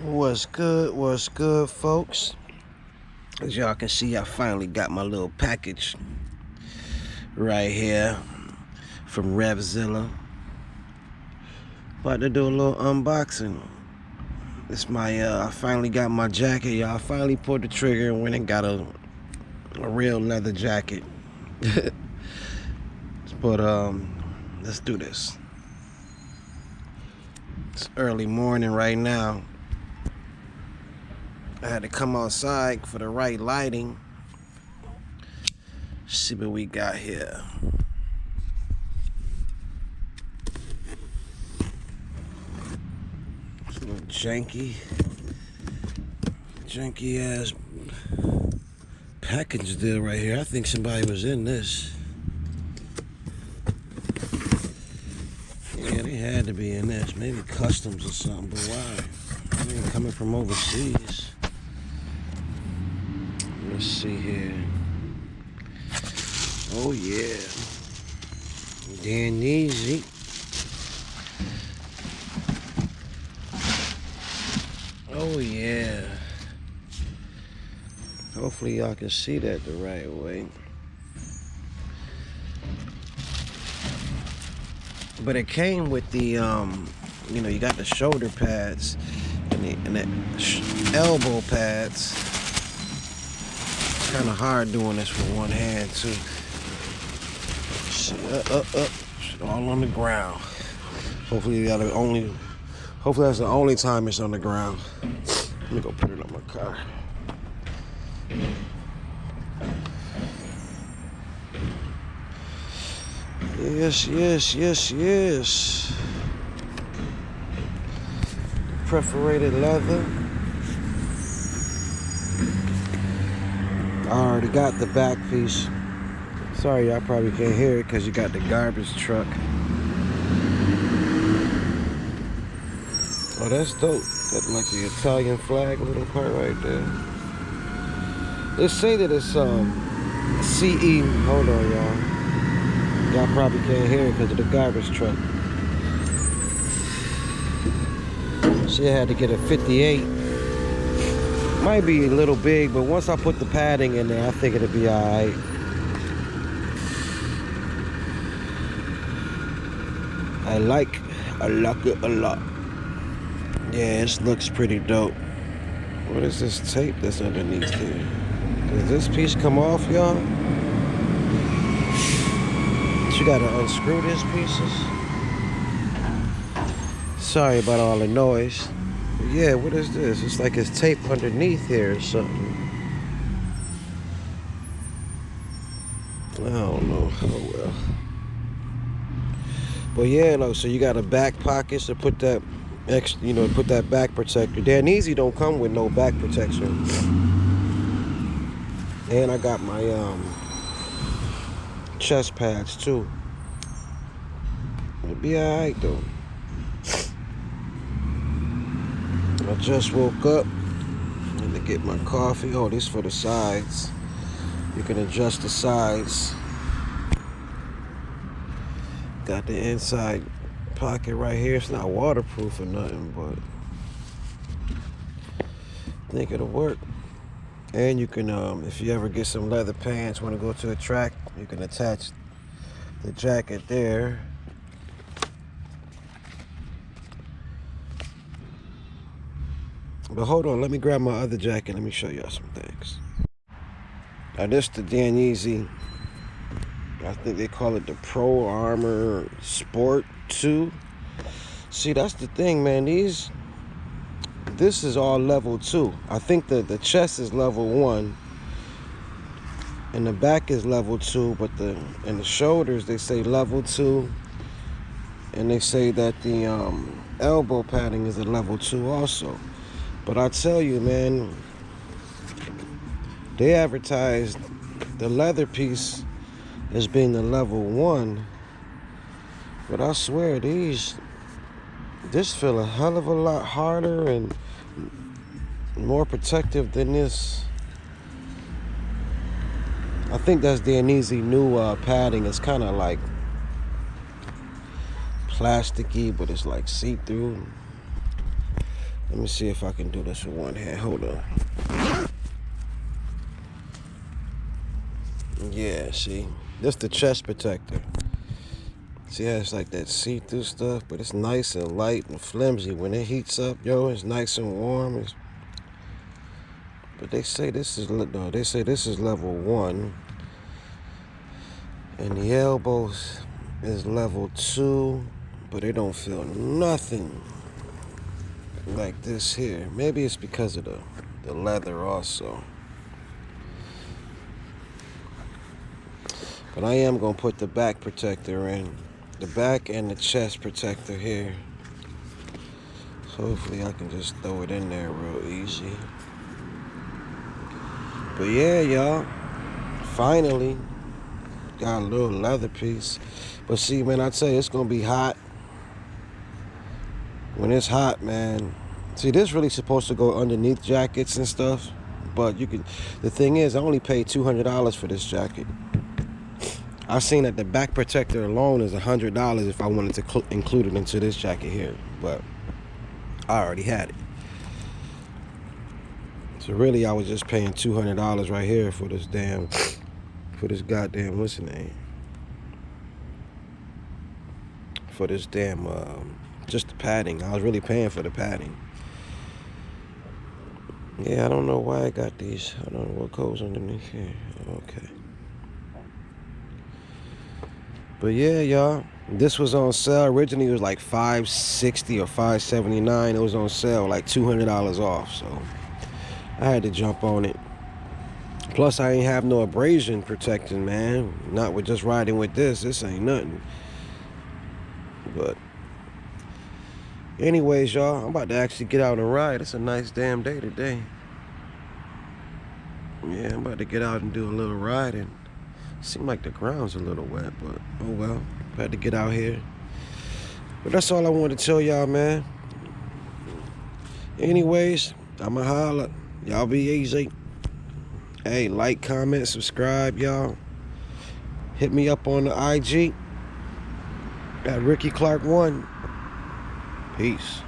What's good, folks? As y'all can see, I finally got my little package right here from Revzilla. About to do a little unboxing. It's my, I finally got my jacket, y'all. I finally pulled the trigger and went and got a real leather jacket. But, let's do this. It's early morning right now. I had to come outside for the right lighting. See what we got here. It's a little janky ass package deal right here. I think somebody was in this. Yeah, they had to be in this. Maybe customs or something, but why? They ain't coming from overseas. Let's see here. Oh yeah. Dainese. Oh yeah. Hopefully y'all can see that the right way. But it came with the you know, you got the shoulder pads and the elbow pads. It's kind of hard doing this with one hand too. Shit, all on the ground. Hopefully that's the only time it's on the ground. Let me go put it on my car. Yes. Perforated leather. I already got the back piece. Sorry, y'all probably can't hear it because you got the garbage truck. Oh, that's dope. Got like the Italian flag little part right there. They say that it's CE. Hold on, y'all. Y'all probably can't hear it because of the garbage truck. She had to get a 58. Might be a little big, but once I put the padding in there, I think it'll be alright. I like it a lot. Yeah, it looks pretty dope. What is this tape that's underneath here? Does this piece come off, y'all? You gotta unscrew these pieces. Sorry about all the noise. But yeah, what is this? It's like it's tape underneath here or something. I don't know. Oh well. But yeah, look, so you got a back pocket to put that put that back protector. Dainese don't come with no back protection. And I got my chest pads too. It'll be alright though. I just woke up. Need to get my coffee. Oh, this for the sides. You can adjust the sides. Got the inside pocket right here. It's not waterproof or nothing, but I think it'll work. And you can, if you ever get some leather pants, want to go to a track, you can attach the jacket there. But hold on, let me grab my other jacket. Let me show y'all some things. Now this the Dainese. I think they call it the Pro Armor Sport 2. See, that's the thing, man. This is all level 2. I think that the chest is level 1 and the back is level 2, but the shoulders they say level 2, and they say that the elbow padding is a level 2 also. But I tell you, man, they advertised the leather piece as being the level 1, but I swear this feel a hell of a lot harder and more protective than this. I think that's Dainese new padding. It's kind of like plasticky, but it's like see-through. Let me see if I can do this with one hand. Hold on. Yeah, see? This the chest protector. See how it's like that see-through stuff, but it's nice and light and flimsy. When it heats up, yo, it's nice and warm. But they say this is level 1. And the elbows is level 2, but it don't feel nothing like this here. Maybe it's because of the leather also. But I am gonna put the back protector in. The back and the chest protector here. So hopefully I can just throw it in there real easy. But yeah, y'all, finally got a little leather piece. But see, man, I tell you, it's gonna be hot. When it's hot, man. See, this really supposed to go underneath jackets and stuff. But the thing is, I only paid $200 for this jacket. I've seen that the back protector alone is $100 if I wanted to include it into this jacket here. But I already had it. So really, I was just paying $200 right here for this goddamn, what's the name? For this damn, just the padding. I was really paying for the padding. Yeah, I don't know why I got these. I don't know what goes underneath here. Okay. But yeah, y'all, this was on sale. Originally, it was like $560 or $579. It was on sale, like $200 off. So I had to jump on it. Plus, I ain't have no abrasion protecting, man. Not with just riding with this. This ain't nothing. But anyways, y'all, I'm about to actually get out and ride. It's a nice damn day today. Yeah, I'm about to get out and do a little riding. Seems like the ground's a little wet, but oh well. Had to get out here. But that's all I wanted to tell y'all, man. Anyways, I'ma holla. Y'all be easy. Hey, like, comment, subscribe, y'all. Hit me up on the IG at Ricky Clark 1. Peace.